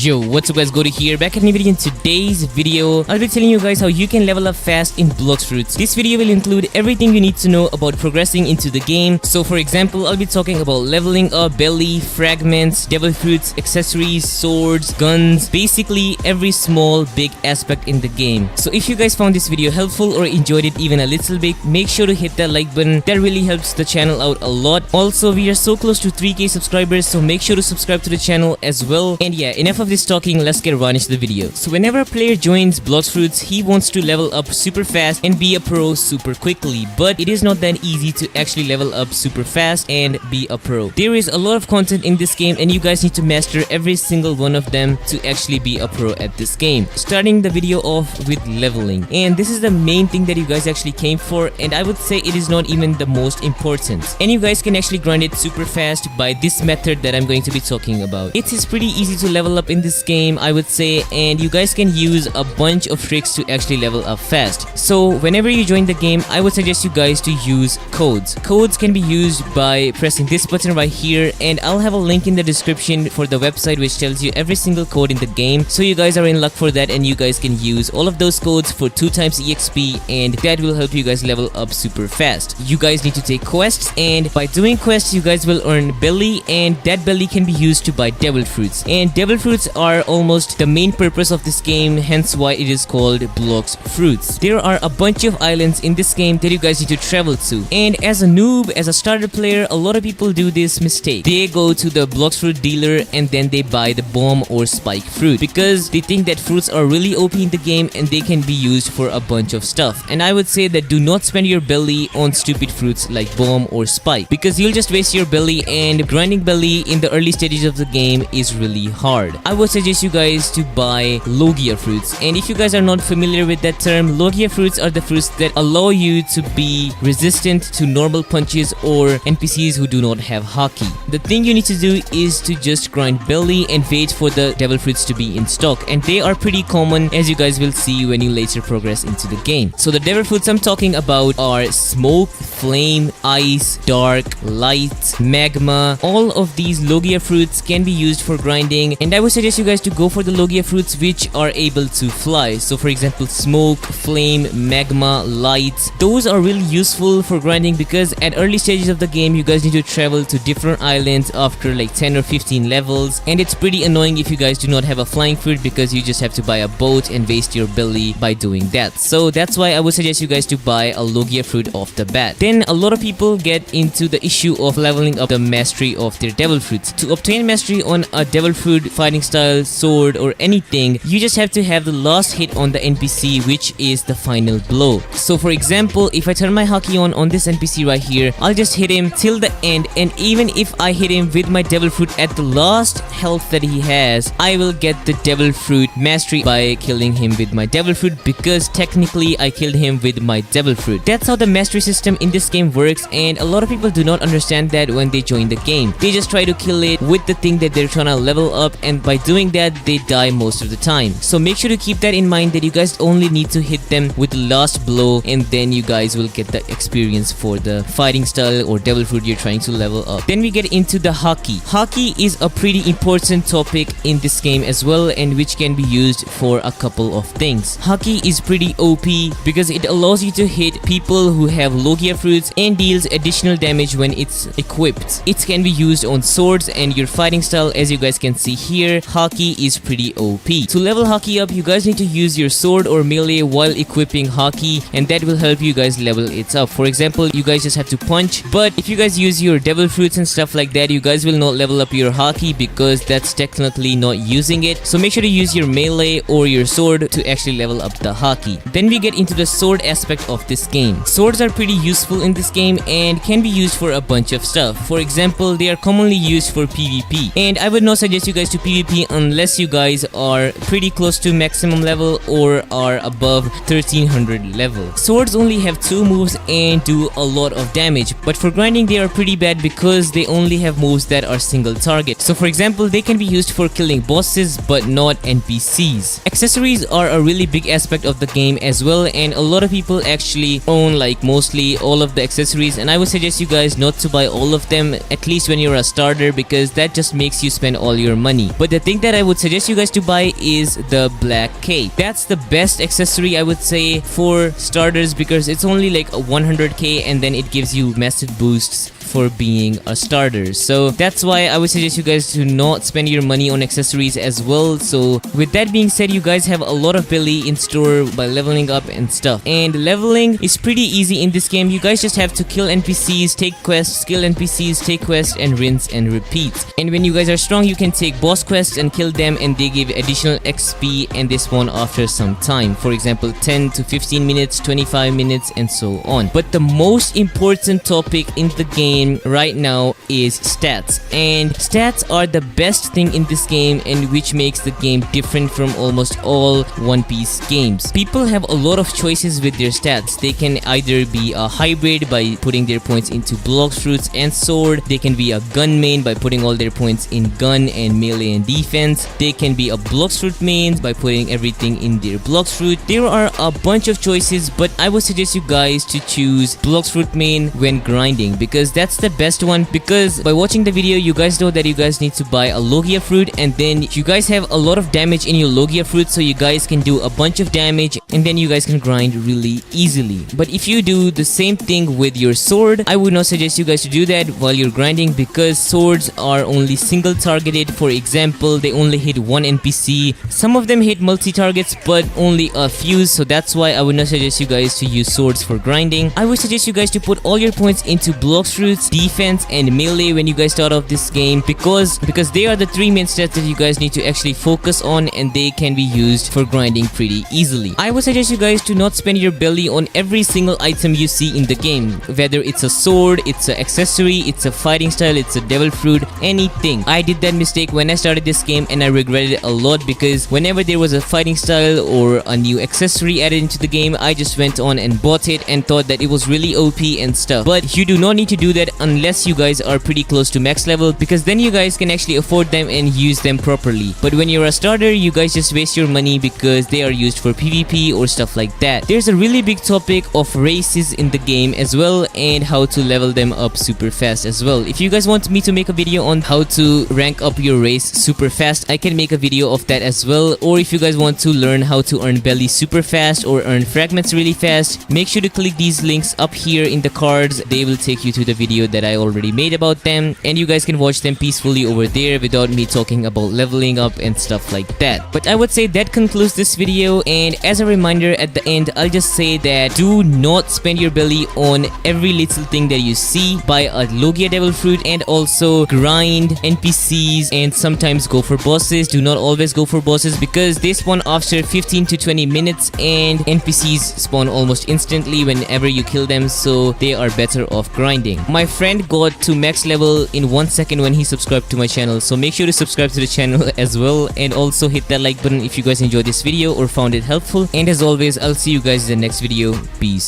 Yo, what's up guys, Gori here, back at a new video. In today's video, I'll be telling you guys how you can level up fast in Blox Fruits. This video will include everything you need to know about progressing into the game. So for example, I'll be talking about leveling up, belly, fragments, devil fruits, accessories, swords, guns, basically every small, big aspect in the game. So if you guys found this video helpful or enjoyed it even a little bit, make sure to hit that like button. That really helps the channel out a lot. Also, we are so close to 3k subscribers, so make sure to subscribe to the channel as well. And yeah, enough of this talking, let's get right into the video. So whenever a player joins Blox Fruits, he wants to level up super fast and be a pro super quickly, but it is not that easy to actually level up super fast and be a pro. There is a lot of content in this game and you guys need to master every single one of them to actually be a pro at this game. Starting the video off with leveling, and this is the main thing that you guys actually came for, and I would say it is not even the most important. And you guys can actually grind it super fast by this method that I'm going to be talking about. It is pretty easy to level up in this game, I would say, and you guys can use a bunch of tricks to actually level up fast. So whenever you join the game, I would suggest you guys to use codes. Codes can be used by pressing this button right here, and I'll have a link in the description for the website which tells you every single code in the game. So you guys are in luck for that, and you guys can use all of those codes for 2 times EXP, and that will help you guys level up super fast. You guys need to take quests, and by doing quests you guys will earn belly, and that belly can be used to buy devil fruits. And devil fruits are almost the main purpose of this game, hence why it is called Blox Fruits. There are a bunch of islands in this game that you guys need to travel to, and as a noob, as a starter player, a lot of people do this mistake. They go to the Blox Fruit dealer and then they buy the bomb or spike fruit because they think that fruits are really OP in the game and they can be used for a bunch of stuff. And I would say that do not spend your belly on stupid fruits like bomb or spike, because you'll just waste your belly, and grinding belly in the early stages of the game is really hard. I would suggest you guys to buy Logia fruits, and if you guys are not familiar with that term, Logia fruits are the fruits that allow you to be resistant to normal punches or NPCs who do not have hockey. The thing you need to do is to just grind belly and wait for the devil fruits to be in stock, and they are pretty common, as you guys will see when you later progress into the game. So the devil fruits I'm talking about are smoke, flame, ice, dark, light, magma. All of these Logia fruits can be used for grinding, and I would suggest you guys to go for the Logia fruits which are able to fly. So for example, smoke, flame, magma, light, those are really useful for grinding because at early stages of the game you guys need to travel to different islands after like 10 or 15 levels, and it's pretty annoying if you guys do not have a flying fruit because you just have to buy a boat and waste your belly by doing that. So that's why I would suggest you guys to buy a Logia fruit off the bat. Then a lot of people get into the issue of leveling up the mastery of their devil fruits. To obtain mastery on a devil fruit, fighting style, sword or anything, you just have to have the last hit on the NPC, which is the final blow. So for example, if I turn my hockey on this NPC right here, I'll just hit him till the end, and even if I hit him with my devil fruit at the last health that he has, I will get the devil fruit mastery by killing him with my devil fruit, because technically I killed him with my devil fruit. That's how the mastery system in this game works, and a lot of people do not understand that when they join the game. They just try to kill it with the thing that they're trying to level up, and by doing that they die most of the time. So make sure to keep that in mind, that you guys only need to hit them with the last blow, and then you guys will get the experience for the fighting style or devil fruit you're trying to level up. Then we get into the hockey. Hockey is a pretty important topic in this game as well, and which can be used for a couple of things. Hockey is pretty OP because it allows you to hit people who have Logia fruits and deals additional damage when it's equipped. It can be used on swords and your fighting style. As you guys can see here, hockey is pretty OP. To level hockey up, you guys need to use your sword or melee while equipping hockey, and that will help you guys level it up. For example, you guys just have to punch, but if you guys use your devil fruits and stuff like that, you guys will not level up your hockey because that's technically not using it. So make sure to use your melee or your sword to actually level up the hockey. Then we get into the sword aspect of this game. Swords are pretty useful in this game and can be used for a bunch of stuff. For example, they are commonly used for PvP, and I would not suggest you guys to PvP unless you guys are pretty close to maximum level or are above 1300 level. Swords only have 2 moves and do a lot of damage, but for grinding they are pretty bad because they only have moves that are single target. So for example, they can be used for killing bosses but not NPCs. Accessories are a really big aspect of the game as well, and a lot of people actually own like mostly all of the accessories, and I would suggest you guys not to buy all of them, at least when you're a starter, because that just makes you spend all your money. But the thing that I would suggest you guys to buy is the black cape. That's the best accessory I would say for starters, because it's only like a 100k and then it gives you massive boosts for being a starter. So that's why I would suggest you guys to not spend your money on accessories as well. So with that being said, you guys have a lot of belly in store by leveling up and stuff. And leveling is pretty easy in this game. You guys just have to kill NPCs, take quests, kill NPCs, take quests, and rinse and repeat. And when you guys are strong, you can take boss quests and kill them, and they give additional XP and they spawn after some time. For example, 10 to 15 minutes, 25 minutes, and so on. But the most important topic in the game right now is stats, and stats are the best thing in this game, and which makes the game different from almost all One Piece games. People have a lot of choices with their stats. They can either be a hybrid by putting their points into Blox fruits and sword. They can be a gun main by putting all their points in gun and melee and defense. They can be a Blox fruit main by putting everything in their Blox fruit. There are a bunch of choices, but I would suggest you guys to choose Blox fruit main when grinding, because that's the best one. Because by watching the video, you guys know that you guys need to buy a Logia fruit, and then you guys have a lot of damage in your Logia fruit, so you guys can do a bunch of damage and then you guys can grind really easily. But if you do the same thing with your sword, I would not suggest you guys to do that while you're grinding, because swords are only single targeted. For example, they only hit one NPC. Some of them hit multi-targets, but only a few, so that's why I would not suggest you guys to use swords for grinding. I would suggest you guys to put all your points into Blox fruits, defense, and melee when you guys start off this game, because they are the three main stats that you guys need to actually focus on, and they can be used for grinding pretty easily. I would suggest you guys to not spend your belly on every single item you see in the game, whether it's a sword, it's an accessory, it's a fighting style, it's a devil fruit, anything. I did that mistake when I started this game and I regretted it a lot, because whenever there was a fighting style or a new accessory added into the game, I just went on and bought it and thought that it was really OP and stuff. But you do not need to do that unless you guys are pretty close to max level, because then you guys can actually afford them and use them properly. But when you're a starter, you guys just waste your money because they are used for PvP or stuff like that. There's a really big topic of races in the game as well, and how to level them up super fast as well. If you guys want me to make a video on how to rank up your race super fast, I can make a video of that as well. Or if you guys want to learn how to earn belly super fast or earn fragments really fast, make sure to click these links up here in the cards. They will take you to the video that I already made about them, and you guys can watch them peacefully over there without me talking about leveling up and stuff like that. But I would say that concludes this video, and as a reminder at the end, I'll just say that do not spend your belly on every little thing that you see. Buy a Logia devil fruit, and also grind NPCs, and sometimes go for bosses. Do not always go for bosses, because they spawn after 15 to 20 minutes and NPCs spawn almost instantly whenever you kill them, so they are better off grinding. My friend got to max level in 1 second when he subscribed to my channel, so make sure to subscribe to the channel as well, and also hit that like button if you guys enjoyed this video or found it helpful. And as always, I'll see you guys in the next video. Peace.